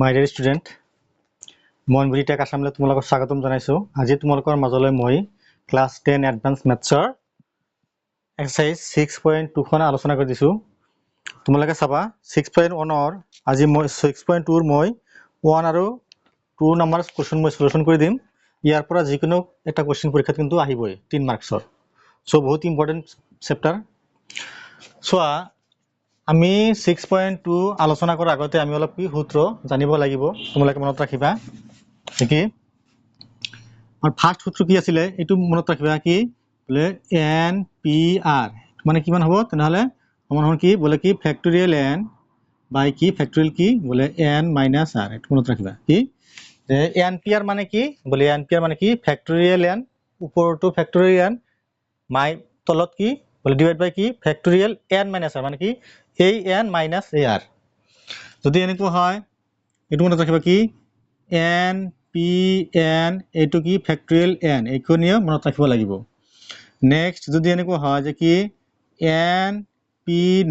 My dear student, মই video' আসামলৈ তোমালোকক স্বাগতম জনাইছো। আজি তোমালোকৰ মাজলৈ মই ক্লাছ 10 এডভান্স মেথছৰ এক্সাৰসাইজ 6.2 খন আলোচনা কৰি দিছো। তোমালোকে চাবা 6.1 ৰ আজি মই 6.2 ৰ মই 1 আৰু 2 নম্বৰ কোৱেশ্চন মই সলিউশন কৰি দিম। ইয়াৰ পৰা যিকোনো এটা কোৱেশ্চন পৰীক্ষাত কিন্তু আহিবই 3 মাৰ্কছৰ। সো বহুত ইম্পৰ্টেন্ট চেপ্টাৰ। সো আমি 6.2 আলোচনা কৰাৰ আগতে আমি অলপ কি সূত্ৰ জানিব লাগিব, তোমালোকে মনত ৰাখিবা। কি আর ফার্স্ট সূত্র কি আছিল এটু মনত রাখিবা কি বলে n p r মানে কিমান হ'ব তেনহলে সমান কি বলে কি ফ্যাক্টরিয়াল n বাই কি ফ্যাক্টরিয়াল কি বলে n - r এটু মনত রাখিবা কি যে n p r মানে কি বলে n p r মানে কি ফ্যাক্টরিয়াল n উপরটো ফ্যাক্টরিয়াল n মাই তলত কি বলে ডিভাইড বাই কি ফ্যাক্টরিয়াল n - r মানে কি এই n - ar যদি এনেকো হয় এটু মনত রাখিবা কি n p n এটু কি ফ্যাক্টরিয়াল n এইখনিও মনত ৰাখিব লাগিব। নেক্সট যদি এনেকো হয় যে কি n p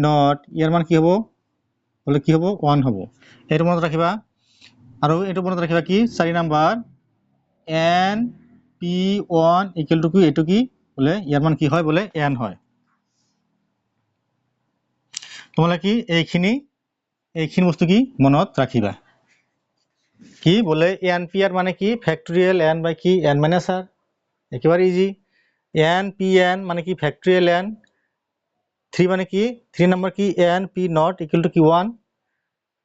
নট ইয়াৰ মান কি হ'ব বলে কি হ'ব 1 হ'ব। এটু মনত ৰাখিবা আৰু এটু মনত ৰাখিবা কি 4 number n p 1 equal to কি এটু কি বলে ইয়াৰ মান কি হয় বলে n হয়। তোমৰা কি এইখিনি বস্তু কি মনত ৰাখিবা কি বলে n মানে কি ফ্যাক্টরিয়াল n বাই কি n - r একেবারে ইজি। n p n মানে কি ফ্যাক্টরিয়াল n 3 মানে কি 3 নাম্বার কি n p not equal to কি 1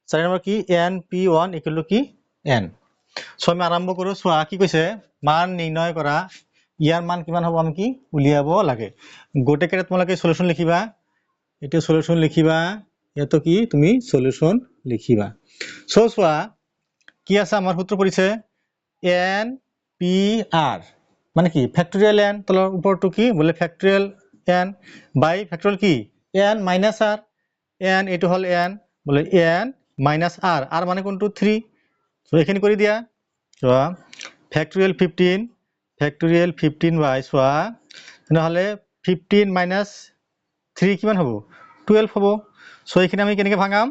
4 নাম্বার কি n p 1 ইকুয়াল টু কি n। সো আমি আৰম্ভ কৰো। সোয়া কি কৈছে মান নিৰ্ণয় কৰা ইয়াৰ মান কিমান হ'ব আমি কি উলিয়াব লাগে। গোটেইকেইটা তোমালোকে সলিউশন লিখিবা, এটা সলিউশন লিখিবা, এটো কি তুমি সলিউশন লিখিবা। সো সোয়া কি আছে আমার সূত্র পড়িছে n p r মানে কি ফ্যাক্টরিয়াল n তলৰ উপৰটো কি বলে ফ্যাক্টরিয়াল n বাই ফ্যাক্টরিয়াল কি n - r n এটো হল n বলে n - r r মানে কোনটো 3 সো এখানে কৰি দিয়া সোয়া ফ্যাক্টরিয়াল 15 বাই সোয়া তাহলে 15 - 3 কিমান হ'ব 12 হ'ব। সো এখানে আমি কেনেকৈ ভাঙাম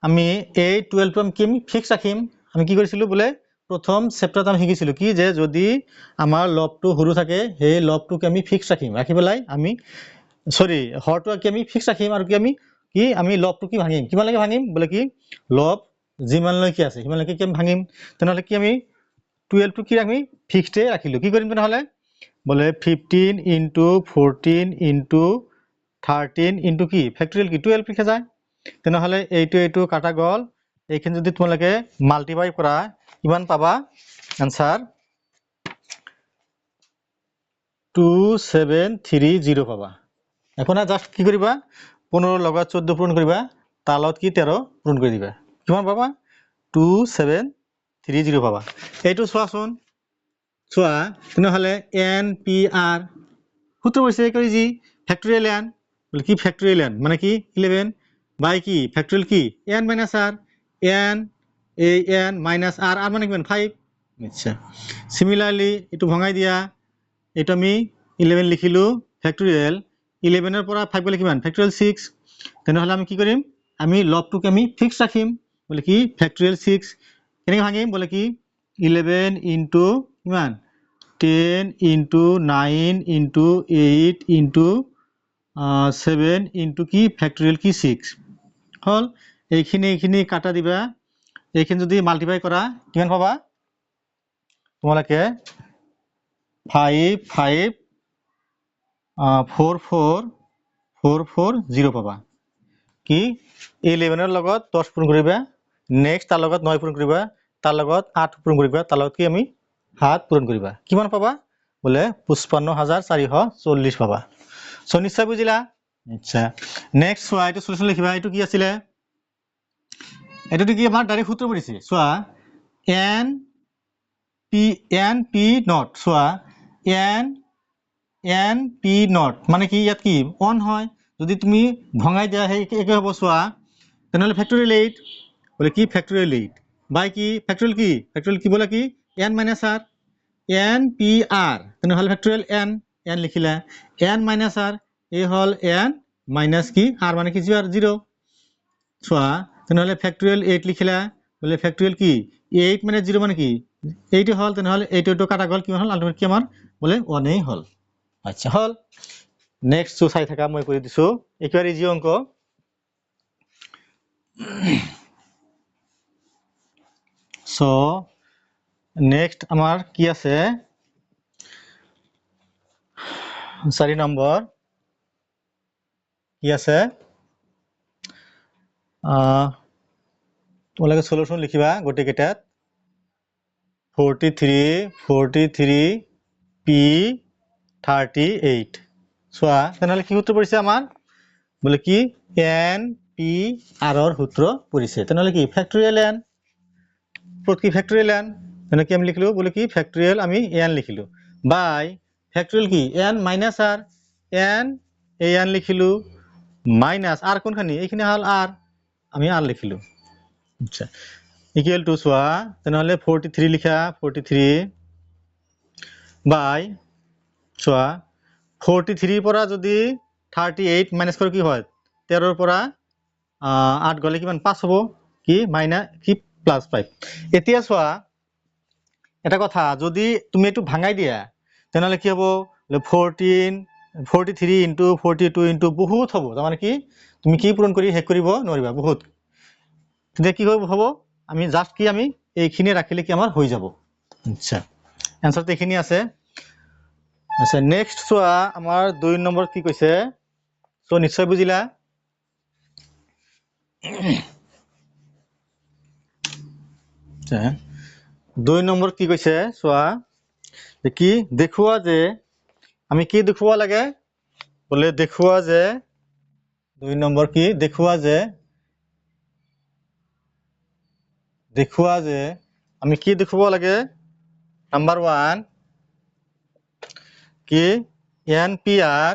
আমি এই 12 টো আমি ফিক্স ৰাখিম। আমি কি কৰিছিলো বলে প্ৰথম চেপ্টাৰত আমি শিকিছিলো কি যে যদি আমাৰ লবটো সৰু থাকে সেই লবটোকে আমি ফিক্স ৰাখিম, ৰাখি পেলাই আমি সৰি হৰটো কি আমি ফিক্স ৰাখিম আৰু কি আমি লবটো কি ভাঙিম কিমানলৈকে ভাঙিম বলে কি লব যিমানলৈকে আছে সিমানলৈকে কি আমি ভাঙিম। তেনেহলে কি আমি 12 টো কি আমি ফিক্সডে ৰাখিলো। কি কৰিম তেনেহলে বলে 15 * 14 * 13 * কি ফ্যাক্টরিয়াল কি 12 লিখা যায়। তেনেহলে এইটো কাটা গল। এইখানে যদি তোমালোকে মাল্টিপ্লাই কৰা কিমান পাবা आंसर 2730 পাবা। এখন জাস্ট কি কৰিবা 15 লগত 14 পূৰণ কৰিবা তাৰ লগত কি 13 পূৰণ কৰি দিবা কিমান পাবা 2730 পাবা। এইটো চোৱাচোন চোৱা তেনেহলে npr সূত্র বসে করি জি ফ্যাক্টরিয়াল n বলে কি ফ্যাক্টরিয়াল n মানে কি 11 বাই কি ফ্যাক্টরিয়াল কি n - r n a n - r r মানে কিমান 5। আচ্ছা সিমিলারলি এটু ভঙাই দিয়া এটা আমি 11 লিখিলো ফ্যাক্টরিয়াল 11 এর পৰা 5 গলে কিমান ফ্যাক্টৰিয়াল 6। তেনেহলে আমি কি কৰিম আমি লবটোকে আমি ফিক্স ৰাখিম বলে কি ফ্যাক্টরিয়াল 6 কেনেকৈ ভাঙিম বলে কি 11 * কিমান 10 * 9 * 8 * 7 * কি ফ্যাক্টরিয়াল কি 6 হল। এইখিনি কাটা দিবা। এইখিনি যদি মাল্টিপ্লাই কৰা কিমান পাবা তোমালোকে 55440 পাবা। কি 11 এৰ লগত 10 পূৰণ কৰিবা নেক্সট তাৰ লগত 9 পূৰণ কৰিবা তাৰ লগত 8 পূৰণ কৰিবা তাৰ লগত কি আমি 7 পূৰণ কৰিবা কিমান পাবা বলে 55440 পাবা। সো নিশ্চয় বুজিলা। আচ্ছা নেক্সট সোয়া এটা সলিউশন লিখিবা। এটো কি আছিল এটো কি আমাৰ ডাইরেক্ট সূত্র পড়িছে সোয়া n p not soya n p not মানে কি ইয়াত কি 1 হয় যদি তুমি ভঙাই দিয়া সেই একে হ'ব সোয়া তেনেহলে ফ্যাক্টরিয়াল 8 বলে কি ফ্যাক্টরিয়াল 8 বাই কি ফ্যাক্টরিয়াল কি বলে কি n - r n p r তেনেহলে ফ্যাক্টরিয়াল n লিখিলা n - r এই হল n মাইনাস কি r মানে কি 0 সোয়া তেনেহ'লে ফেক্টৰিয়েল 8 লিখিলা বোলে ফেক্টৰিয়েল কি 8 মানে 0 মানে কি 8 হল তেনেহ'লে 8 কাটা গ'ল কিমান হল আলটিমেট কি আমাৰ বোলে 1 এই হল আচ্ছা হল নেক্সট চাই থাকা মই কৰি দিছো একেবাৰে ইজি অংক সো নেক্সট আমাৰ কি আছে 4 নম্বৰ কি আছে তোমালোকে সলিউশন লিখিবা গোটে কেটাত 43 p 38 সোয়া তেনেহলে কি সূত্র পৰিছে আমাৰ বলে কি n p r ৰ সূত্ৰ পৰিছে তেনেহলে কি ফ্যাক্টৰিয়েল n কি ফ্যাক্টৰিয়েল n মানে কি আমি লিখিলো বলে কি ফ্যাক্টৰিয়েল আমি n লিখিলো বাই ফ্যাক্টৰিয়েল কি n মাইনাস r n এই n লিখিলো মাইনাস r কোনখানি এইখানে হল r আমি r লিখিলো আচ্ছা ইকুয়াল টু সোয়া তেনেহলে 43 লিখা 43 বাই সোয়া 43 পৰা যদি 38 মাইনাস কৰে কি হয় 13 পৰা 8 গলে কিমান 5 হ'ব কি মাইনাস কি প্লাস 5 এতিয়া সোয়া এটা কথা যদি তুমি এটু ভাঙাই দিয়া তেনেহলে কি হ'ব 43 into 42 into বহুত হ'ব তাৰ মানে কি তুমি কি পূৰণ কৰি হেক কৰিব নোৱাৰিবা বহুত তেতিয়া কি হ'ব আমি জাস্ট কি আমি এইখিনি ৰাখিলে কি আমাৰ হৈ যাব আচ্ছা आंसर এইখিনি আছে আচ্ছা নেক্সট সোয়া আমাৰ 2 নম্বৰ কি কৈছে সো নিশ্চয় বুজিলা আচ্ছা 2 নম্বৰ কি কৈছে সোয়া যে কি দেখুৱা যে আমি কি দেখুৱা লাগে বলে দেখুৱা যে 2 নম্বৰ কি দেখুৱা যে আমি কি দেখুৱা লাগে নাম্বার 1 কি NPR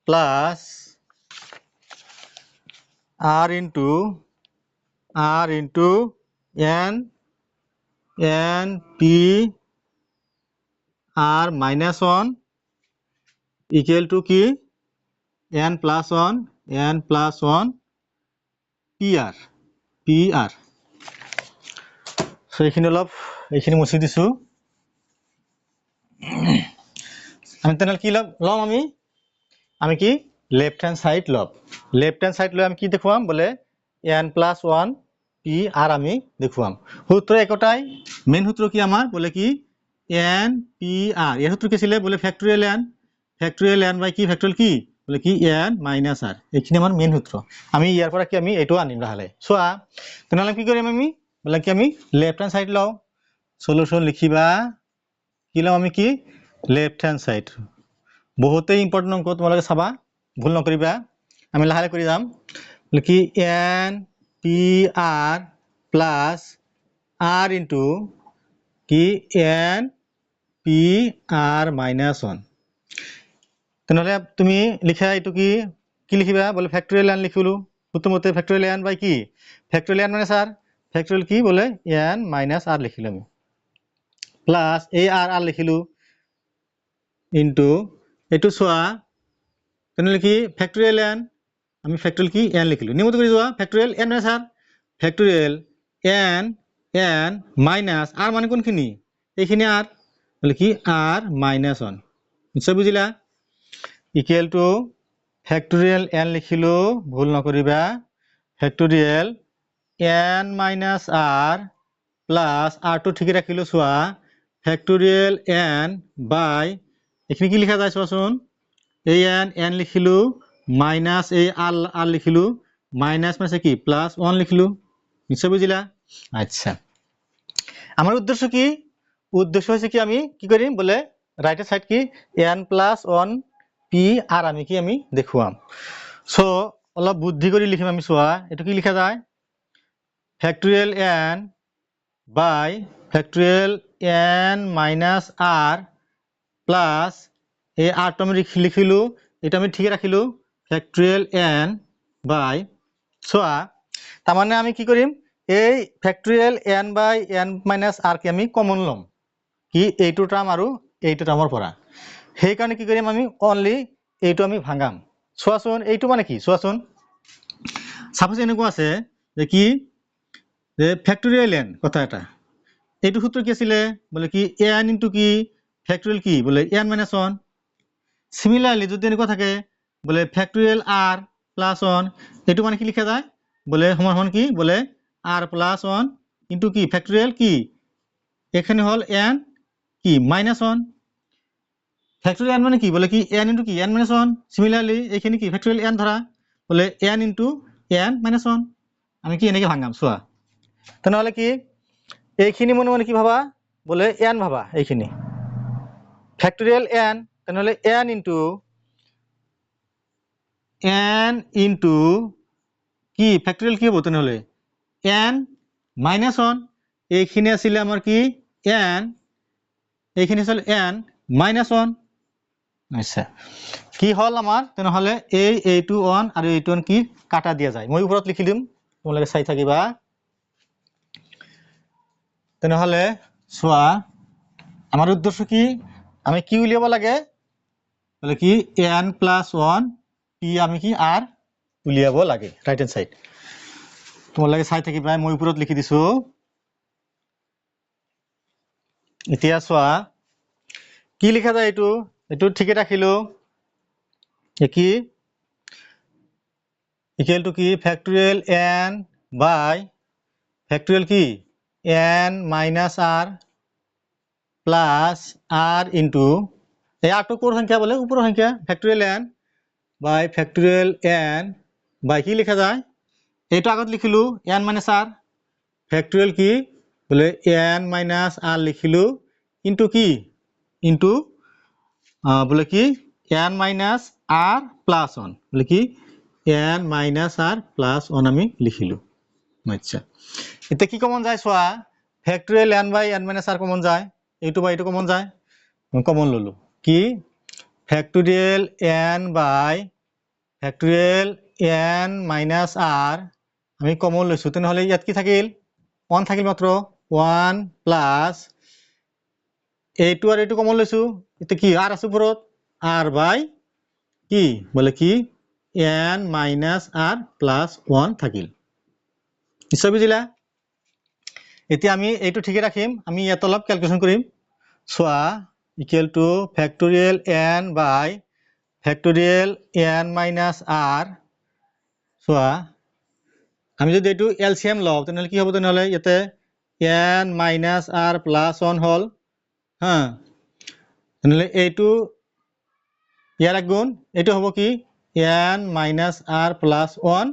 plus R into NPR minus 1 equal to কি n plus 1 PR so এইখিনি অলপ এইখিনি মুছি দিছো আমি তেনেহলে কি লম আমি কি লেফট হ্যান্ড সাইড লৈ আমি কি দেখুৱাম বলে n plus 1 p r আমি দেখুৱাম সূত্ৰ একটাই মেইন সূত্ৰ কি আমাৰ বলে কি n p r এই সূত্র কি ছিল বলে ফ্যাক্টরিয়াল n বাই কি ফ্যাক্টরিয়াল কি বলে কি n minus r এইখিনি আমাৰ মেইন সূত্ৰ আমি ইয়াৰ পৰা কি আমি এটো আনিম লাহালে সোয়া তেনেহলে কি কৰিম আমি বলে কি আমি লেফট হ্যান্ড সাইড লও সলিউশন লিখিবা কি লম আমি কি লেফট হ্যান্ড সাইড বহুতেই ইম্পর্টেন্ট অঙ্ক তোমালোকে চাবা ভুল নকৰিবা আমি লাহালে কৰি যাম কি n p r plus r into কি n p r minus 1 তেনেহলে তুমি লিখা এটো কি লিখিবা বলে ফ্যাক্টরিয়াল n লিখিলো প্রথমতে ফ্যাক্টরিয়াল n বাই কি ফ্যাক্টরিয়াল n মানে স্যার ফ্যাক্টরিয়াল কি বলে n minus r লিখিলো আমি প্লাস এই r লিখিলো ইনটু এটো সোয়া তেনেহলে কি ফ্যাক্টরিয়াল n আমি ফ্যাক্টরিয়াল কি n লিখিলো নিয়মত কৰি যোৱা ফ্যাক্টরিয়াল n মানে sir factorial n minus r মানে কোনখিনি এইখিনি r বলে কি r minus 1 নিশ্চয় বুজিলা ইকুয়াল টু ফ্যাক্টরিয়াল n লিখিলো ভুল নকৰিবা ফ্যাক্টৰিয়াল n minus r plus r to ঠিক ৰাখিলো সোয়া ফ্যাক্টৰিয়াল n বাই এখানে কি লিখা যায় চোৱাচোন এই n লিখিলো মাইনাস এই r লিখিলো মাইনাস মানে কি প্লাস 1 লিখিলো নিশ্চয় বুজিলা আচ্ছা আমার উদ্দেশ্য কি উদ্দেশ্য হইছে কি আমি কি করিম বলে রাইট সাইড কি n plus 1 p r আমি কি আমি দেখুৱাম সো অলপ বুদ্ধি কৰি লিখিম আমি সোয়া এটো কি লিখা যায় factorial n by factorial n minus r plus এই r টো আমি লিখিলো এটা আমি ঠিক রাখিলো ফ্যাক্টরিয়াল n বাই সোয়া তার মানে আমি কি করিম এই ফ্যাক্টরিয়াল n বাই n minus r কে আমি কমন লম কি এইটো টার্ম আৰু এইটো টাৰ্মৰ পৰা সেই কাৰণে কি কৰিম আমি অনলি এইটো আমি ভাঙাম চোৱাচোন এইটো মানে কি চোৱাচোন সাপোজ এনেকুৱা আছে যে কি যে ফ্যাক্টৰিয়েল n কথা এটা এইটো সূত্ৰ কি আছিল বলে কি n ইনটু কি ফ্যাক্টৰিয়েল কি বলে n - 1 সিমিলাৰলি যদি এনেকুৱা থাকে বলে ফ্যাক্টৰিয়েল r প্লাস 1 এইটো মানে কি লিখা যায় বলে সমান সমান কি বলে r প্লাস 1 ইনটু কি ফ্যাক্টৰিয়েল কি এখানে হল n কি -1 ফ্যাক্টরিয়াল n মানে কি বলে কি n ইনটু কি n - 1 সিমিলারলি এখানে কি ফ্যাক্টরিয়াল n ধরা বলে n ইনটু n - 1 আমি কি এনেকে ভাঙাম চোৱা তাহলে কি এইখিনি মনে মনে কি ভাবা বলে n ভাবা এইখিনি ফ্যাক্টরিয়াল n তাহলে n ইনটু কি ফ্যাক্টরিয়াল কি হবো তাহলে n - 1 এইখিনি আছিল আমার কি n এইখিনি আছিল n - 1 আচ্ছা কি হল আমার তাহলে এইটো অন আর এইটো অন কি কাটা দিয়া যায় মই উপৰত লিখি দিম তোমালোকে চাই থাকিবা তাহলে চোৱা আমার উদ্দেশ্য কি আমি কি উলিয়াব লাগে বলে কি n + 1 p আমি কি r উলিয়াব লাগে রাইট হ্যান্ড সাইড তোমালোকে চাই থাকিবা মই উপৰত লিখি দিছো এতিয়া চোৱা কি লিখা যায় এইটো এইটো ঠিকে ৰাখিলো কি ইকুয়াল টু কি ফ্যাক্টরিয়াল n বাই ফ্যাক্টরিয়াল কি n minus r plus r into এই আরটো কোন সংখ্যা বলে উপর সংখ্যা factorial n by factorial n বাই কি লেখা যায় এইটো আগত লিখিলো n মাইনাস r ফ্যাক্টরিয়াল কি বলে n মাইনাস r লিখিলো ইনটু কি ইনটু বলে কি n মাইনাস r প্লাস 1 বলে কি n মাইনাস r প্লাস 1 আমি লিখিলো আচ্ছা এটা কি কমন যায় চোৱা ফ্যাক্টরিয়াল n বাই n মাইনাস r কমন যায় এইটো বাই এইটো কমন যায় কমন ললো কি factorial n by factorial n minus r আমি কমন লৈছো তেনহলে ইয়াত কি থাকিল 1 থাকিল মাত্ৰ 1 প্লাস এইটো আৰ এইটো কমন লৈছো এটা কি r আছে উপৰত r বাই কি বলে কি n মাইনাস r প্লাস 1 থাকিল নিশ্চয় বুজিলা এতিয়া আমি এইটো ঠিকে ৰাখিম আমি ইয়াত অলপ ক্যালকুলেশন কৰিম চোৱা equal to factorial n by factorial n minus r চোৱা আমি যদি এইটো এলসিএম লও তেনহলে কি হ'ব তেনহলে ইয়াতে n মাইনাস r প্লাস 1 হল হ্যাঁ তেনহলে এইটো ইয়াৰ গুণ এইটো হ'ব কি n মাইনাস r প্লাস 1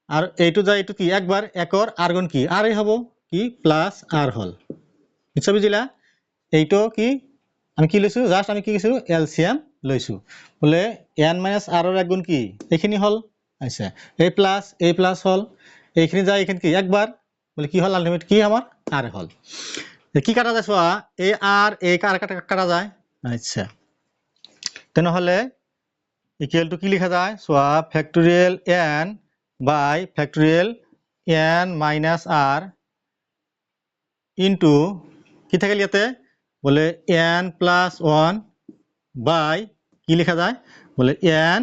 আর এইটো যায় এইটো কি একবার একর r গুণ কি r হব কি প্লাস r হল নিশ্চয় বুঝিলা এইটো কি আমি কি লৈছো জাস্ট আমি কি কৈছো এলসিএম লৈছো বলে n মাইনাস r এর এক গুণ কি এইখিনি হল আচ্ছা এই প্লাস হল এইখিনি যায় এইখিনি কি একবার বলে কি হল আলটিমেট কি আমার r হল কি কাটা যায় চোৱা এই r এই কাটা যায় আচ্ছা তেনহলে ইকুয়াল টু কি লিখা যায় চোৱা factorial n by factorial n minus r into কি থাকিল ইয়াতে বলে n প্লাস 1 বাই কি লিখা যায় বলে n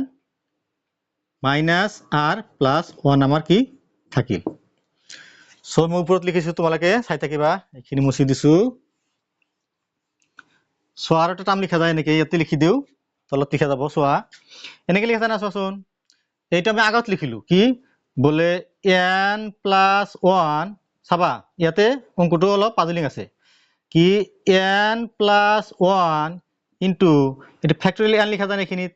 মাইনাস r প্লাস 1 আমার কি থাকিল সো মই উপৰত লিখিছো তোমালোকে চাই থাকিবা এইখিনি মুছি দিছো সো আর একটা টার্ম লিখা যায় এনেকে ইয়াতে লিখি দিও তলত লিখা যাব চোৱা এনেকে লিখা যায় না চোৱাচোন এইটো আমি আগত লিখিলো কি বলে n প্লাস 1 চাবা ইয়াতে অঙ্কটো অলপ পাজলিং আছে কি n প্লাস 1 ইনটু এটা ফ্যাক্টরিয়াল n লিখা যায় এখিনিত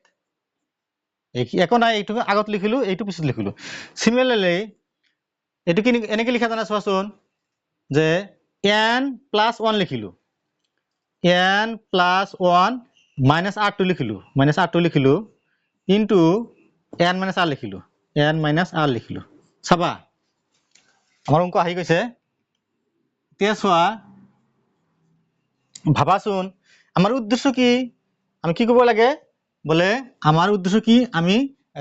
একো নাই এইটো আগত লিখিলো এইটো পিছত লিখিলো সিমিলারলি এটো কি এনেকে লিখা যায় না চোৱাচোন যে n প্লাস 1 লিখিলো n প্লাস 1 মাইনাস r2 লিখিলো ইনটু n মাইনাস r লিখিলো n মাইনাস r লিখিলো চাবা আমার অঙ্ক আহি গৈছে এতিয়া চোৱা ভাবাচোন আমার উদ্দেশ্য কি আমি কি করব লাগে বলে আমার উদ্দেশ্য কি আমি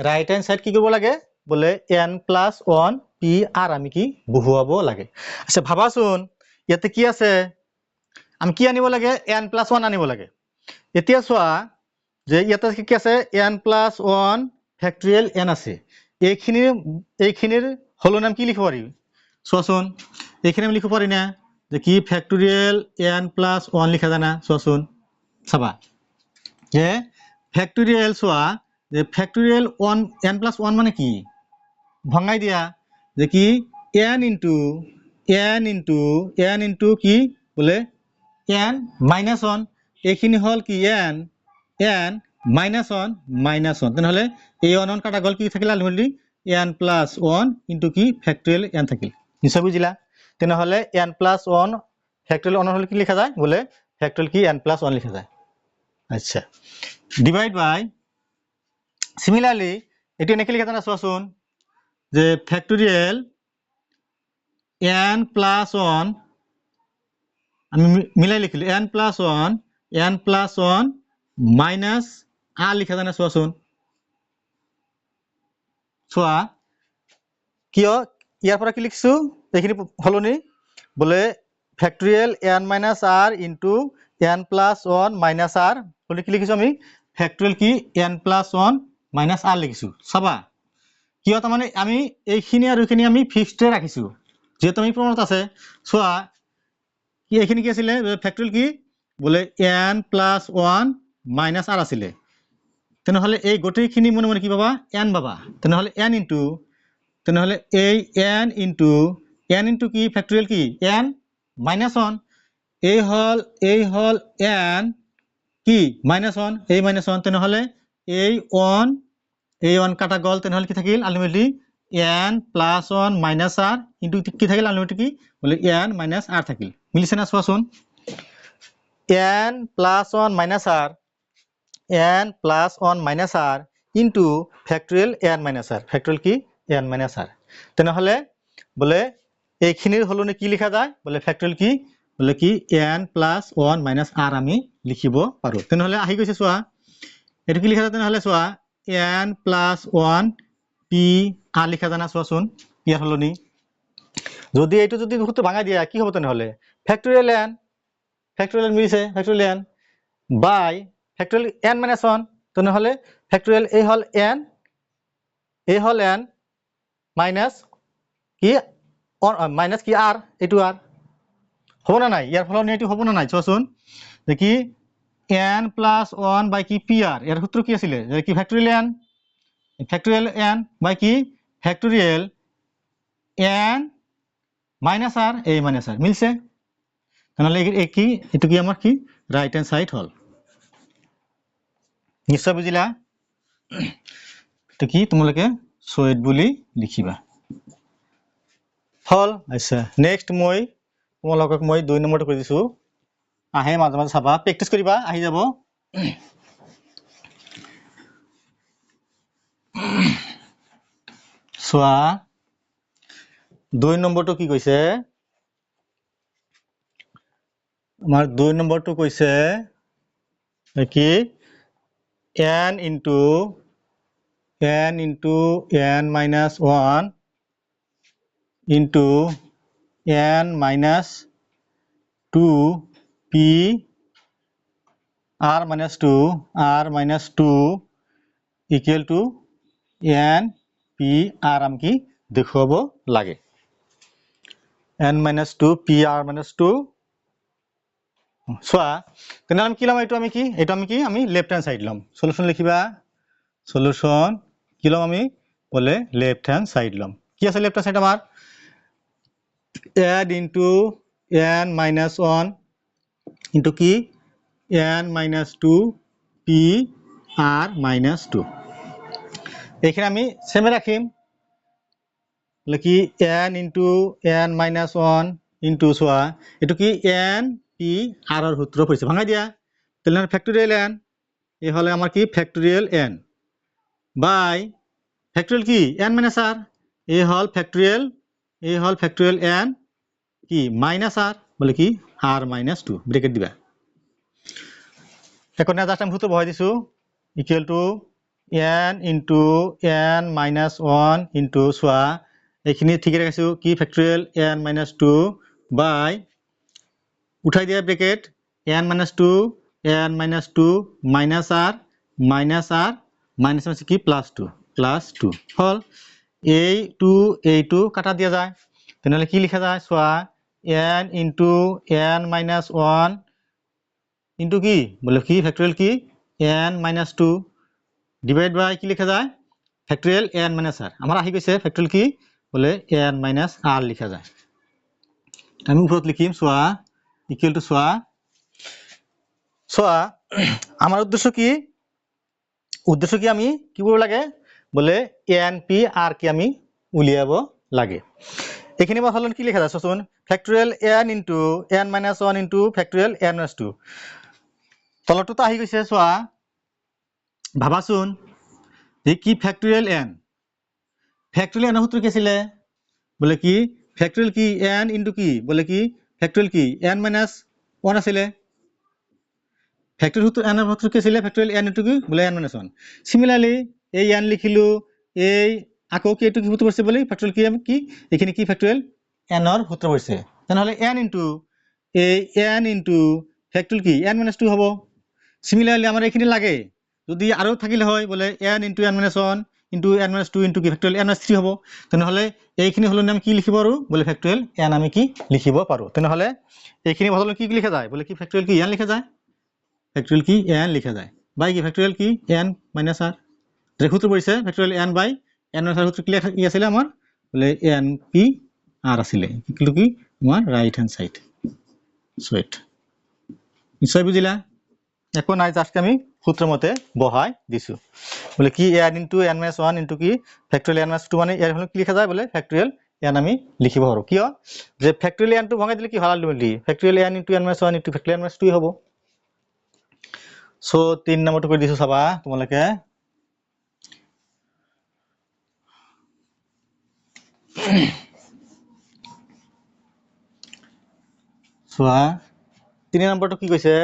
রাইট হ্যান্ড সাইড কি করব লাগে বলে n প্লাস 1 p r আমি কি বহুৱাব লাগে আচ্ছা ভাবাচোন ইয়াতে কি আছে আমি কি আনিব লাগে n প্লাস 1 আনিব লাগে এতিয়া চোৱা যে ইয়াতে কি আছে n প্লাস 1 ফ্যাক্টৰিয়েল n আছে এইখিনিৰ হলনাম কি লিখিব পাৰি চোৱাচোন এইখিনি আমি লিখিব পাৰি না যে কি ফ্যাক্টৰিয়েল n প্লাস 1 লিখা যায় না চোৱাচোন চাবা যে ফ্যাক্টৰিয়েল চোৱা যে ফ্যাক্টরিয়েল 1 n প্লাস 1 মানে কি ভঙাই দিয়া যে কি n ইনটু কি বলে n মাইনাস 1 এইখিনি হল কি n মাইনাস 1 তেনেহলে এই 1 কাটা গল কি থাকিল আলটিমেটলি n প্লাস 1 ইনটু কি ফ্যাক্টরিয়েল n থাকিল নিশ্চয় বুঝিলা তেনেহলে n প্লাস 1 ফ্যাক্টরিয়েল 1 হলে কি লেখা যায় বলে ফ্যাক্টরিয়েল কি n প্লাস 1 লেখা যায় আচ্ছা ডিভাইড বাই সিমিলারলি এটি এনেকে লেখা যায় না চোৱাচোন যে ফ্যাক্টরিয়েল n প্লাস 1 আমি মিলাই লিখিলো n প্লাস 1 মাইনাস r লিখা যায় না চোৱাচোন চোৱা কিয় ইয়াৰ পৰা কি লিখিছো এইখিনি হলনি বলে ফ্যাক্টরিয়েল n minus r into n plus 1 minus r বলে কি লিখিছো আমি ফ্যাক্টরিয়েল কি n প্লাস 1 মাইনাস r লিখিছো চাবা কিয় তাৰ মানে আমি এইখিনি আৰু এইখিনি আমি ফিক্সড ৰাখিছো যেহেতু আমি প্ৰমাণত আছে চোৱা কি এইখিনি কি আছিল ফ্যাক্টরিয়েল কি বলে n প্লাস 1 মাইনাস r আছিল তেনেহলে এই গোটেইখিনি মনে মনে কি পাবা n পাবা তেনেহলে n তেনেহলে এই n ইনটু কি ফ্যাক্টরিয়েল কি n মাইনাস 1 এই হল n কি মাইনাস 1 এই মাইনাস 1 তেনেহলে এই 1 কাটা গল তেনেহলে কি থাকিল ultimately n plus 1 minus r into কি থাকিল আলটিমেটলি কি বলে n মাইনাস r থাকিল মিলিছে না চোৱাচোন n plus 1 minus r n plus 1 minus r into factorial n minus r factorial কি n মাইনাস r তেনেহলে বলে এইখিনিৰ হলনে কি লিখা যায় বলে ফ্যাক্টরিয়েল কি বলে কি n প্লাস 1 মাইনাস r আমি লিখিব পাৰো তেনেহলে আহি গৈছে চোৱা এটো কি লিখা যায় তেনেহলে চোৱা n প্লাস 1 p r লিখা যায় না চোৱাচোন ইয়াৰ হলনি যদি এইটো যদি দুটো ভাঙাই দিয়া কি হ'ব তেনেহলে ফ্যাক্টরিয়েল n মিলিছে ফ্যাক্টরিয়েল n বাই ফ্যাক্টরিয়েল n মাইনাস 1 তেনেহলে ফ্যাক্টরিয়েল এই হল n মাইনাস কি r এইটো r হ'ব না নাই ইয়াৰ ফলত এইটো হ'ব না নাই চোৱাচোন যে কি n প্লাস 1 বাই কি pr এর সূত্র কি আছিল যে কি ফ্যাক্টরিয়েল n বাই কি ফ্যাক্টরিয়েল n মাইনাস r এই মাইনাস r মিলছে তাহলে এই কি এটো কি আমার কি রাইট হ্যান্ড সাইড হল নিশ্চয় বুঝিলা তো কি তোমালোকে সৈয়দ বুলি লিখিবা হল আচ্ছা নেক্সট মই তোমালোকক মই 2 নম্বৰটো কৰি দিছো আহে মাজে মাজে চাবা প্ৰেক্টিস কৰিবা আহি যাব সোয়া 2 নম্বৰটো কি কৈছে আমাৰ 2 নম্বৰটো কৈছে কি n into n minus 1 into n minus 2 p r minus 2 equal to n p r আম কি দেখুৱাব লাগে n minus 2 p r minus 2 সোয়া তেনে আমি কি লম এটো আমি কি আমি লেফট হ্যান্ড সাইড লম সলিউশন লিখিবা সলিউশন কি লম আমি বলে লেফট হ্যান্ড সাইড লম কি আছে লেফট হ্যান্ড সাইড আমার add into n minus 1 into কি n minus 2 p r minus 2 এখানে আমি সেমে রাখিম লিখি n into n minus 1 into সোয়া এটো কি n p r এর সূত্র পড়ছে ভাঙাই দিয়া তাহলে ফ্যাক্টরিয়াল n এই হলে আমার কি ফ্যাক্টরিয়াল n বাই ফ্যাক্টরিয়াল কি n minus r এই হল ফ্যাক্টরিয়াল n কি মাইনাস r বলে কি r minus 2 ব্র্যাকেট দিবা এখন না জাস্ট আমি সূত্র বহাই দিছো equal to n into n minus 1 into সোয়া এইখিনি ঠিক রাখিছো কি ফ্যাক্টরিয়াল n minus 2 বাই উঠাই দিয়া bracket n minus 2 minus r minus R minus আছে কি +2 হল এইটো কাটা দিয়া যায় তেনেহলে কি লিখা যায় চোৱা n into n minus 1 into কি বলে কি ফ্যাক্টরিয়াল কি n মাইনাছ 2 ডিভাইড বাই কি লিখা যায় ফ্যাক্টরিয়াল n মাইনাছ r আমার আহি গৈছে ফ্যাক্টরিয়াল কি বলে n মাইনাছ r লিখা যায় আমি উপৰত লিখিম চোৱা ইকুয়াল টু চোৱা আমার উদ্দেশ্য কি আমি কি করব লাগে বলে n p r কি আমি উলিয়াব লাগে এখানে হলন কি লেখা যায় শুন factorial n into n minus 1 into factorial n minus 2 তলটো তো আহি গৈছে চোৱা ভাবাচোন যে কি ফ্যাক্টরিয়াল n ফ্যাক্টরিয়াল n সূত্র কি ছিল বলে কি ফ্যাক্টরিয়াল কি n ইনটু কি বলে কি ফ্যাক্টরিয়াল কি n মাইনাছ 1 আছিল ফ্যাক্টরিয়াল সূত্র n এর সূত্র কি ছিল ফ্যাক্টরিয়াল n ইনটু কি বলে n মাইনাছ 1 সিমিলারলি এই n লিখিলো এই আকো কি এটু কি সূত্র পড়ছে বলে ফ্যাক্টরিয়াল কি এখানে কি ফ্যাক্টরিয়াল n এর সূত্র পড়ছে তাহলে n ইনটু এই n ইনটু ফ্যাক্টরিয়াল কি n মাইনাছ 2 হবে সিমিলারলি আমার এখানে লাগে যদি আরো থাকিলে হয় বলে n into n minus 1 into n minus 2 into কি ফ্যাক্টরিয়াল n মাইনাছ 3 হবে তাহলে এইখিনি হলো আমি কি লিখিব পাৰো বলে ফ্যাক্টৰিয়াল n আমি কি লিখিব পাৰো তাহলে এইখিনি বদলে কি লিখা যায় বলে কি ফ্যাক্টরিয়াল কি n লিখা যায় ফ্যাক্টরিয়াল কি n লিখা যায় বাই কি ফ্যাক্টরিয়াল কি n মাইনাছ r যে সূত্র পড়ছে ফ্যাক্টরিয়াল n বাই n মাইনাছ r সূত্র কি আছিল আমার বলে n p r আছিল কি আমার রাইট হ্যান্ড সাইড সোয়েট নিশ্চয় বুঝিলা এখন আজ আজকে আমি সূত্র মতে বহাই দিছো বলে কি n into n minus 1 into কি ফ্যাক্টরিয়াল n মাইনাছ 2 মানে এর হলো কি লেখা যায় বলে ফ্যাক্টরিয়াল n আমি লিখিব পাৰো কিয় যে ফ্যাক্টরিয়াল n টো ভাঙাই দিলে কি হল ultimately factorial n into n minus 1 into factorial n minus 2 হ'ব সো 3 নম্বৰটো কৰি দিছো চাবা তোমালোকে সোয়া 3 নম্বৰটো কি কৈছে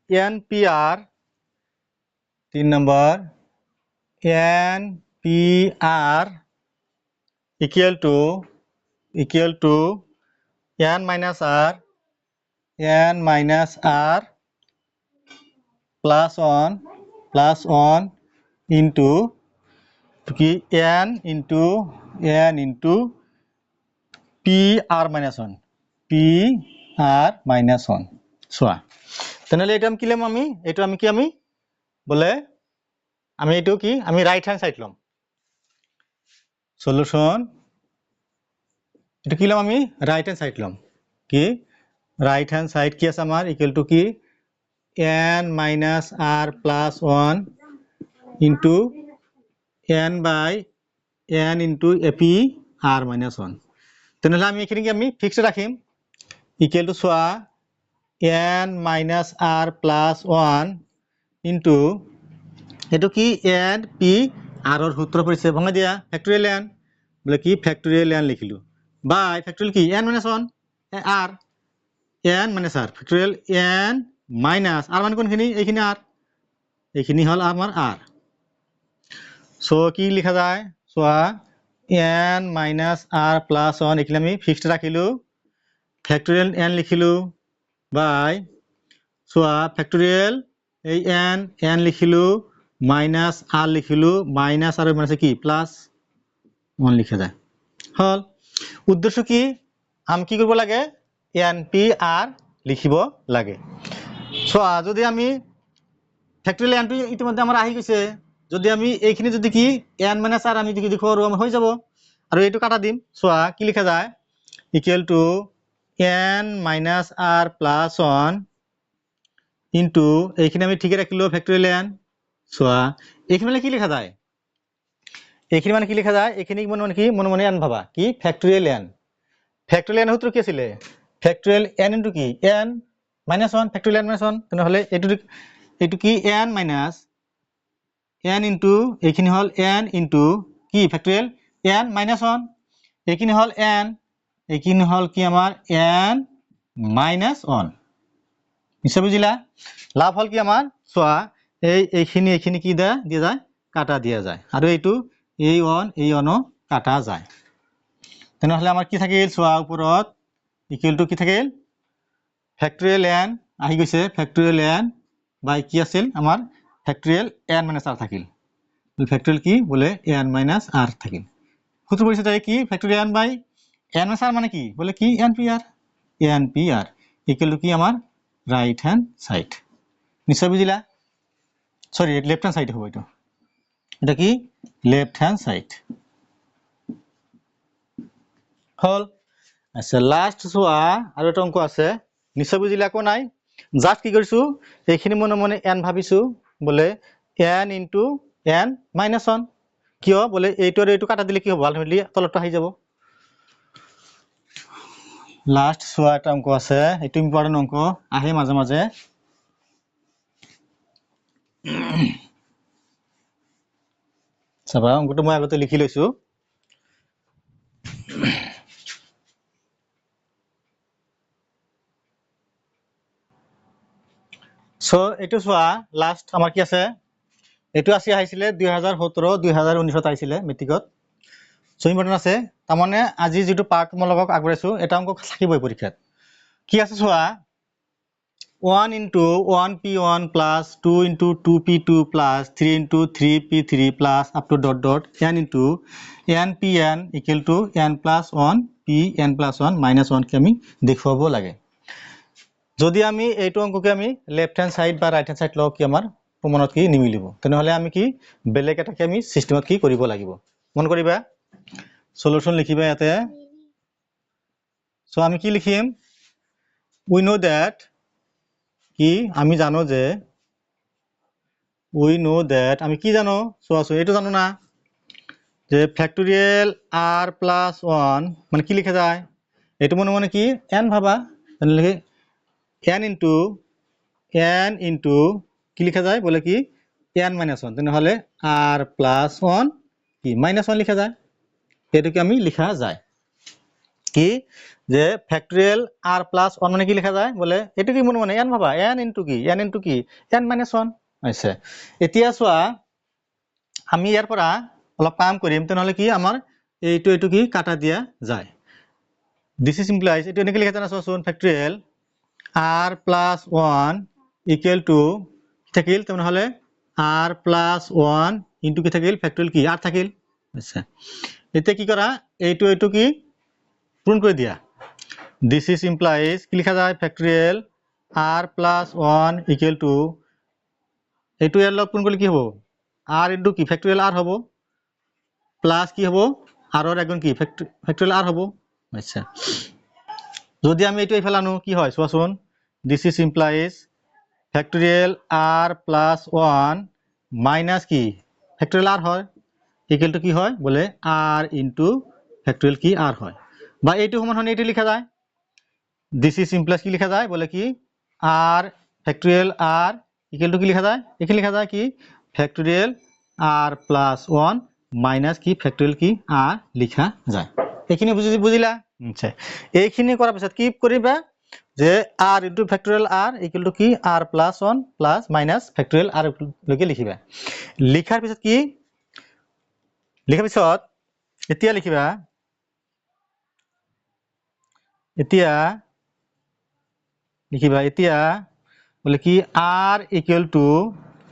NPR 3 number NPR equal to n minus r plus 1 into n into PR minus 1 চোৱা তেনেহলে এটা কি লম আমি এটা আমি কি আমি বলে আমি এটো কি আমি রাইট হ্যান্ড সাইড লম সলিউশন এটা কি লম আমি রাইট হ্যান্ড সাইড লম কি রাইট হ্যান্ড সাইড কি আছে আমার ইকুয়াল টু কি n minus r plus 1 into n by n into ap r minus 1 তেনেহলে আমি এখানে কি আমি ফিক্সড রাখিম ইকুয়াল টু সোয়া n minus r plus 1 into এটো কি n p r এর সূত্র পড়ছে ভাঙা দিয়া ফ্যাক্টরিয়াল n বলে কি ফ্যাক্টরিয়াল n লিখিলো বাই ফ্যাক্টরিয়াল কি n minus 1 r n minus r factorial n minus r মানে কোনখিনি এইখিনি r এইখিনি হল আমার r সো কি লেখা যায় সোয়া n minus r plus 1 এখানে আমি ফিক্সড রাখিলো ফ্যাক্টরিয়াল n লিখিলো বাই সোয়া ফ্যাক্টরিয়াল এই n লিখিলো মাইনাস r লিখিলো মাইনাস আর মানে কি প্লাস 1 লিখা যায় হল উদ্দেশ্য কি আমি কি করব লাগে npr লিখিব লাগে সোয়া যদি আমি ফ্যাক্টরিয়াল n টো ইতিমধ্যে আমার আহি গৈছে যদি আমি এইখিনি যদি কি n মাইনাস r আমি যদি দেখো আর হৈ যাব আর এইটো কাটা দিম সোয়া কি লিখা যায় equal to n minus r plus 1 into এইখিনি আমি ঠিকই রাখিলো ফ্যাক্টরিয়াল n সোয়া এইখিনি মানে কি লেখা যায় এইখিনি মানে কি লেখা যায় এইখিনি মনে কি মনে n ভাবা কি ফ্যাক্টরিয়াল n সূত্র কি ছিল ফ্যাক্টরিয়াল n into কি n minus 1 factorial n minus 1 তেনে হলে এটু কি n minus n into এইখিনি হল n into কি ফ্যাক্টরিয়াল n minus 1 এইখিনি হল n এইখিনি হল কি আমার n minus 1 নিশ্চয় বুঝিলা লাভ হল কি আমার সোয়া এইখিনি কি দিয়া যায় কাটা দিয়া যায় আর এইটো এই অনো কাটা যায় তেনেহলে আমার কি থাকিল সোয়া উপরত ইকুয়াল টু কি থাকিল ফ্যাক্টরিয়াল n আহি গৈছে ফ্যাক্টরিয়াল n বাই কি আছিল আমার ফ্যাক্টরিয়েল n মাইনাস r থাকিল ফ্যাক্টরিয়েল কি বলে n মাইনাস r থাকিল সূত্র পরিচয় কি ফ্যাক্টরিয়েল n বাই n মাইনাস r মানে কি বলে কি npr ইকুয়াল টু কি আমার রাইট হ্যান্ড সাইড নিশ্চয় বুঝিলা সরি লেফট হ্যান্ড সাইড হবে এটা কি লেফট হ্যান্ড সাইড হল আচ্ছা লাস্ট চোৱা আৰু এটা অংক আছে নিশ্চয় বুজিলা কো নাই জাস্ট কি কৰিছো এইখিনি মনে মনে n ভাবিছো বলে n ইনটু n মাইনাস 1 কিয় বলে এইটো আৰু এইটো কাটা দিলে কি হ'ব আলটিমেটলি তলটো আহি যাব লাস্ট চোৱা এটা অংক আছে এইটো ইম্পৰ্টেন্ট অংক আহে মাজে মাজে চাবা অংকটো মই আগতে লিখি লৈছো সো এটো চোৱা লাস্ট আমাৰ কি আছে এটো আসি আহিছিলে 2017 2019 আইছিলে মেট্ৰিকত সো ইম্পৰ্টেন্ট আছে তাৰমানে আজি যেটো পাৰ্ট মলগক আগৰাইছো এটা অংক থাকিবই পৰীক্ষাত কি আছে চোৱা 1 into 1p1 plus 2 into 2p2 plus 3 into 3p3 plus up to dot dot n into npn equal to n plus 1 pn plus 1 minus 1 কে আমি দেখুৱাব লাগে যদি আমি এইটো অংককে আমি লেফট হ্যান্ড সাইড বা রাইট হ্যান্ড সাইড লও কি আমাৰ প্ৰমাণত কি নিমিলিব তেনেহলে আমি কি বেলেগ এটাকে আমি সিস্টেমত কি কৰিব লাগিব মন কৰিবা সলিউশন লিখিবা ইয়াতে সো আমি কি লিখিম we know that কি আমি জানো যে we know that আমি কি জানো সো এটো জানো না যে ফ্যাক্টরিয়াল r plus 1 মানে কি লিখা যায় এটো মনে মনে কি n ভাবা তাহলে n into কি লিখা যায় বলে কি n minus 1 তাহলে r plus 1 কি minus 1 লিখা যায় এটাকে আমি লিখা যায় কি যে ফ্যাক্টরিয়াল r plus 1 মানে কি লিখা যায় বলে এটা কি মনে মনে n ভাবা n into কি n minus 1 আচ্ছা এতিয়া চোৱা আমি ইয়াৰ পৰা অলপ কাম কৰিম তেনেহলে কি আমাৰ এইটো কি কাটা দিয়া যায় this is implies এটো এনেকে লিখা যায় না চোন factorial r plus 1 equal to থাকিল তেনেহলে r plus 1 into কি থাকিল ফ্যাক্টরিয়াল কি r থাকিল আচ্ছা এতে কি করা এইটো কি পূরণ করে দিয়া this is implies কি লিখা যায় factorial r plus 1 equal to এইটো এর লগ পূরণ করলে কি হবে r into কি ফ্যাক্টরিয়াল r হবে প্লাস কি হবে r এর একগুণ কি ফ্যাক্টরিয়াল r হবে আচ্ছা যদি আমি এইটো ইফালে আনো কি হয় চোৱাচোন this is implies factorial r plus 1 minus কি factorial r হয় equal to কি হয় বলে r into factorial কি r হয় বা এইটো সমান হনে এইটো লিখা যায় this is implies কি লিখা যায় বলে কি r factorial r equal to কি লিখা যায় এখানে লিখা যায় কি factorial r plus 1 minus কি factorial কি r লিখা যায় এইখিনি বুজিলা আচ্ছা এইখিনি কৰাৰ পিছত কি কৰিবা যে r into factorial r equal to কি r plus 1 plus minus factorial r লৈকে লিখিবা লিখাৰ পিছত কি লিখাৰ পিছত এতিয়া লিখিবা এতিয়া বলে কি r equal to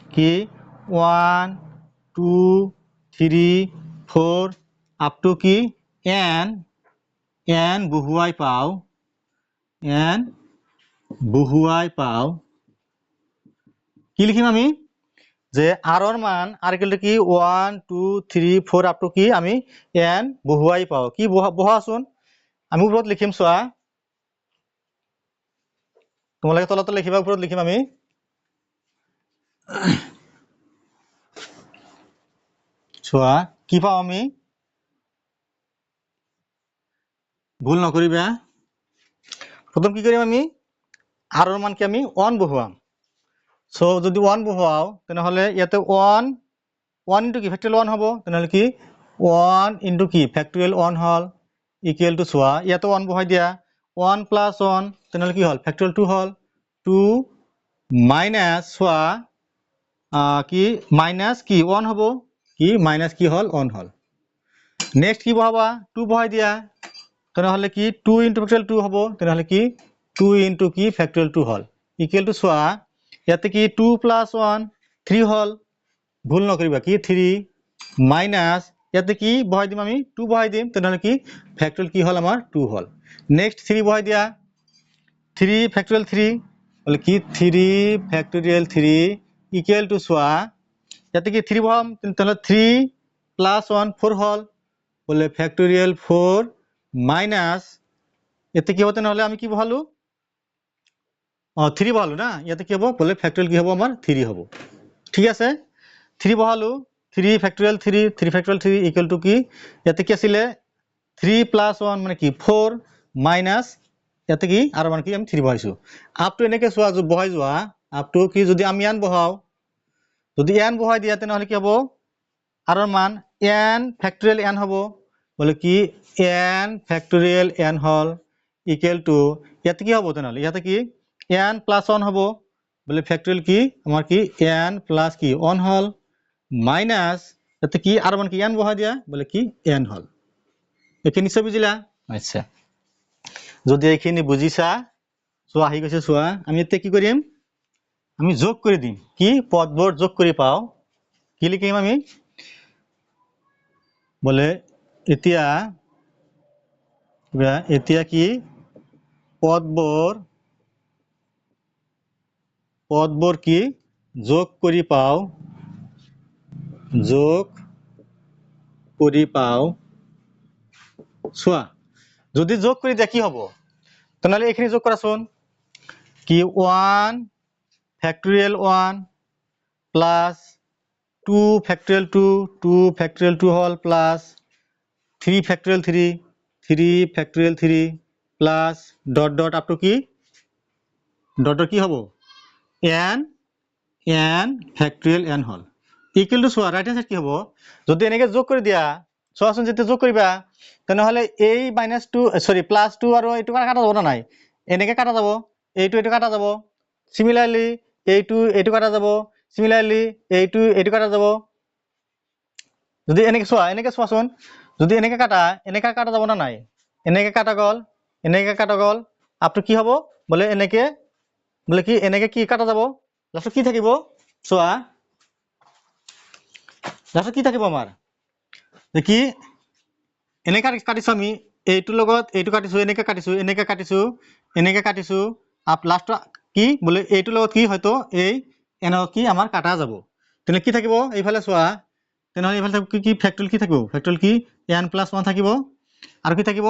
কি 1 2 3 4 up to কি n বহুৱাই পাও কি লিখিম আমি যে r এর মান r equal to কি 1 2 3 4 up to কি আমি n বহুৱাই পাও কি বহাচোন আমি উপৰত লিখিম চোৱা তোমালোকে তলতে লিখিবা উপৰত লিখিম আমি চোৱা কি পাও আমি ভুল নকৰিবা প্ৰথম কি কৰিম আমি r এৰ মান কি আমি 1 বহুৱাম সো যদি 1 বহুৱাও তেনেহলে ইয়াতে 1 into কি ফ্যাক্টরিয়াল 1 হ'ব তেনেহলে কি 1 into কি ফ্যাক্টরিয়াল 1 হল ইকুয়াল টু সোয়া ইয়াতে 1 বহাই দিয়া 1 plus 1 তেনেহলে কি হল ফ্যাক্টরিয়াল 2 হল 2 মাইনাস সোয়া কি মাইনাস কি 1 হ'ব কি মাইনাস কি হল 1 হল নেক্সট কি বহাবা 2 বহাই দিয়া তেনেহলে কি 2 into ফ্যাক্টরিয়াল 2 হ'ব তেনেহলে কি 2 into কি ফ্যাক্টরিয়াল 2 হল ইকুয়াল টু সোয়া ইয়াতে কি 2 plus 1 3 হল ভুল নকৰিবা কি 3 মাইনাস ইয়াতে কি বহাই দিম আমি 2 বহাই দিম তেনেহলে কি ফ্যাক্টৰিয়েল কি হল আমাৰ 2 হল নেক্সট 3 বহাই দিয়া 3 ফ্যাক্টৰিয়েল 3 বলে কি 3 ফ্যাক্টৰিয়েল 3 ইকুয়াল টু সোয়া ইয়াতে কি 3 বহাম তেনেহলে 3 প্লাস 1 4 হল বলে ফ্যাক্টৰিয়েল 4 মাইনাস এতে কি হতে নহলে আমি কি বহালো 3 বহালো না ইয়াতে কি হবো বলে ফ্যাক্টৰিয়েল কি হবো আমাৰ 3 হবো ঠিক আছে 3 বহালো 3 ফ্যাক্টৰিয়েল 3 ফ্যাক্টৰিয়েল 3 ইকুয়াল টু কি ইয়াতে কি আছিলে 3 প্লাস 1 মানে কি 4 মাইনাস ইয়াতে কি আর মানে কি আমি 3 বহাইছো আপ টু এনেকে সোয়া বহাই যোৱা আপ টু কি যদি আমি n বহাও যদি n বহাই দিয়া তেনহলে কি হবো আর মান n ফ্যাক্টৰিয়েল n হবো বলে কি n ফ্যাক্টৰিয়েল n hall equal to ইয়াতে কি হবো তেনহলে ইয়াতে কি n প্লাস 1 হবো বলে ফ্যাক্টৰিয়েল কি আমার কি n প্লাস কি 1 হল মাইনাস ইয়াতে কি আর মান কি n বহাই দিয়া বলে কি n হল একে নিশ্চয় বুঝিলা আচ্ছা যদি এইখিনি বুঝিছা সোয়া আহি গৈছে সোয়া আমি এতে কি করিম আমি যোগ করে দিম কি পদবোৰ যোগ কৰি পাও কি লিখিম আমি বলে এতিয়া কি পদবোৰ কি যোগ কৰি পাও সোয়া যদি যোগ কৰি দিয়া কি হবো তেনেহলে এইখিনি যোগ কৰাচোন কি 1 ফ্যাক্টৰিয়েল 1 plus 2 ফ্যাক্টৰিয়েল 2 2 ফ্যাক্টৰিয়েল 2 hall plus 3 ফ্যাক্টৰিয়েল 3 ফ্যাক্টৰিয়েল 3 plus dot dot up to কি ডট কি হবো n ফ্যাক্টৰিয়েল n hall equal to soya right hand side কি হবো যদি এনেকে যোগ কৰি দিয়া সোয়াচোন যেতে যোগ কৰিবা তেনেহলে এই -2 সৰি +2 আৰু এইটো কাটা যাব না নাই এনেকে কাটা যাব এইটো কাটা যাব সিমিলারলি এইটো কাটা যাব সিমিলারলি এইটো কাটা যাব যদি এনেকে সোয়াচোন যদি এনেকে কাটা যাব না নাই এনেকে কাটা গল আপটো কি হবো বলে কি এনেকে কি কাটা যাব লাস্টত কি থাকিব সোয়া লাস্টত কি থাকিব আমাৰ কি এনেকা কাটিছো আমি এইটো লগত এইটো কাটিছো এনেকে কাটিছো আপ লাস্ট কি বলে এইটো লগত কি হয়তো এই এন কি আমাৰ কাটা যাব তেনে কি থাকিব এইফালে সোয়া তেনে এইফালে কি ফ্যাক্টৰিয়েল কি থাকিব ফ্যাক্টৰিয়েল কি n + 1 থাকিব আৰু কি থাকিব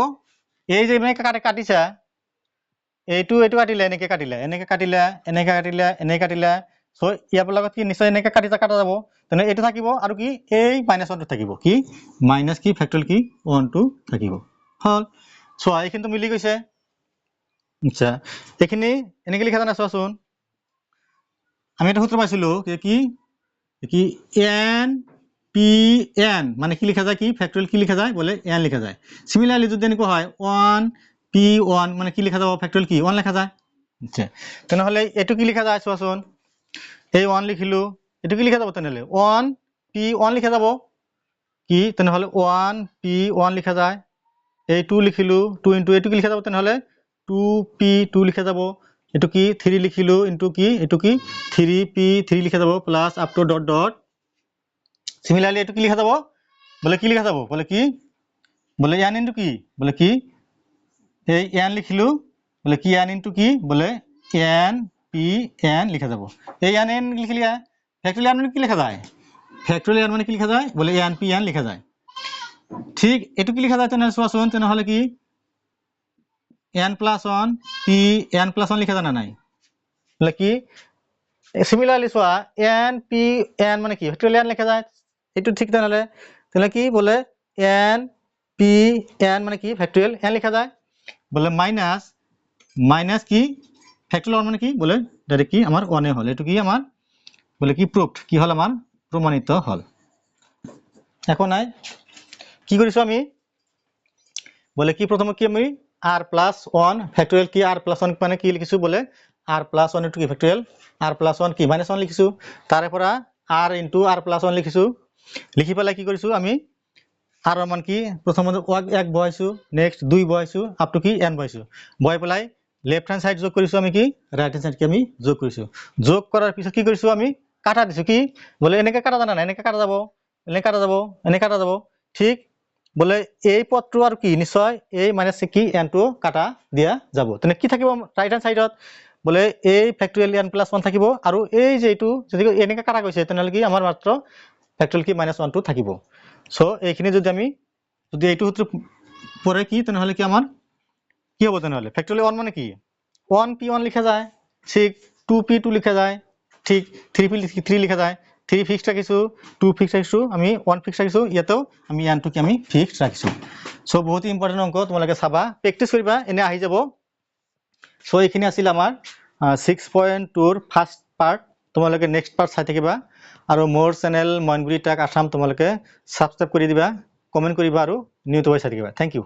এই যে এনেকে কাটিছা এইটো কাটিলে এনেকে কাটিলা সো ইয়াৰ লগত কি নিশ্চয় এনেকে কাটা যাব তেনে এইটো থাকিব আৰু কি এই -1 থাকিব কি মাইনাস কি ফ্যাক্টৰিয়েল কি 1 2 থাকিব হল সো এইখিনি তো মিলি গৈছে আচ্ছা এইখিনি এনেকে লিখা জানা চোৱাচোন আমি এটা সূত্র পাইছিলো কি n p n মানে কি লিখা যায় কি ফ্যাক্টৰিয়েল কি লিখা যায় বলে n লিখা যায় সিমিলাৰলি যদি এনেকুৱা হয় 1 p 1 মানে কি লিখা যাব ফ্যাক্টৰিয়েল কি 1 লিখা যায় আচ্ছা তেনেহলে এটো কি লিখা যায় চোৱাচোন এই 1 লিখিলো এটো কি লিখা যাব তেনেহলে 1 p 1 লিখা যাব কি তেনেহলে 1 p 1 লিখা যায় এই 2 লিখিলো 2 ইনটু এটো কি লিখা যাব তেনেহলে 2 p 2 লিখা যাব এটো কি 3 লিখিলো ইনটু কি এটো কি 3 p 3 লিখা যাব plus up to dot dot similarly এটো কি লিখা যাব বলে কি লিখা যাব বলে কি বলে n ইনটু কি বলে কি এই n লিখিলো বলে কি n ইনটু কি বলে n p n লিখা যাব এই n লিখিলিয়া ফ্যাক্টরিয়াল মানে কি লেখা যায় ফ্যাক্টরিয়াল মানে কি লেখা যায় বলে n p n লিখা যায় ঠিক এটো কি লিখা যায় তেনে সোয়াচোন তেনে হলে কি n + 1 p n + 1 লিখা যায় না নাই বলে কি সিমিলারলি সোয়া n p n মানে কি ফ্যাক্টরিয়াল লিখা যায় এটো ঠিক তাহলে কি বলে n p n মানে কি ফ্যাক্টরিয়াল n লিখা যায় বলে মাইনাস কি ফ্যাক্টরিয়াল মানে কি বলে ডাইরেক্ট কি আমার 1 এ হল এটো কি আমার বলে কি প্রুফড কি হল আমার প্রমাণিত হল এখন আই কি করিছো আমি বলে কি প্রথমে কি আমি r+1 ফ্যাক্টরিয়াল কি r+1 মানে কি লিখিছো বলে r+1 ইনটু কি ফ্যাক্টরিয়াল r+1 কি -1 লিখিছো তারে পৰা r ইনটু r+1 লিখিছো লিখি পেলাই কি কৰিছো আমি r মান কি প্ৰথমতে 1 বহাইছো নেক্সট 2 বহাইছো আপ টু কি n বহাইছো বহাই পেলাই লেফট হ্যান্ড সাইড যোগ কৰিছো আমি কি ৰাইট হ্যান্ড সাইড কি আমি যোগ কৰিছো যোগ কৰাৰ পিছত কি কৰিছো আমি কাটা দিছোঁ কি বোলে এনেকৈ কাটা জানা নাই এনেকৈ কাটা যাব এনেকৈ কাটা যাব এনেকৈ কাটা যাব ঠিক বোলে এই পদটো আৰু কি নিশ্চয় এই মাইনাছ কি এনটো কাটা দিয়া যাব তেনে কি থাকিব ৰাইট হেণ্ড চাইডত বোলে এই ফেক্টৰিয়েল এন প্লাছ 1 থাকিব আৰু এই যে এইটো যদি এনেকৈ কাটা গৈছে তেনেহ'লে কি আমাৰ মাত্ৰ ফেক্টৰিয়েল কি মাইনাছ 1টো থাকিব চ' এইখিনি যদি আমি যদি এইটো সূত্ৰ পৰে কি তেনেহ'লে কি আমাৰ কি হ'ব তেনেহ'লে ফেক্টৰিয়েল 1 মানে কি 1p1 লিখা যায় ঠিক 2p2 লিখা যায় ঠিক 3p3 লিখা যায় 3 ফিক্সড ৰাখিছোঁ 2 ফিক্সড ৰাখিছোঁ আমি 1 ফিক্সড ৰাখিছোঁ ইয়াতেও আমি এনটো কি আমি ফিক্সড ৰাখিছোঁ চ' বহুত ইম্পৰ্টেণ্ট অংক তোমালোকে চাবা প্ৰেক্টিছ কৰিবা এনে আহি যাব চ' এইখিনি আছিল আমাৰ 6.2ৰ ফাৰ্ষ্ট পাৰ্ট তোমালোকে নেক্সট পাৰ্ট চাই থাকিবা আৰু মোৰ চেনেল মইনগুৰি টাক আছাম তোমালোকে ছাবস্ক্ৰাইব কৰি দিবা কমেণ্ট কৰিবা আৰু নিউজ চাই থাকিবা থেংক ইউ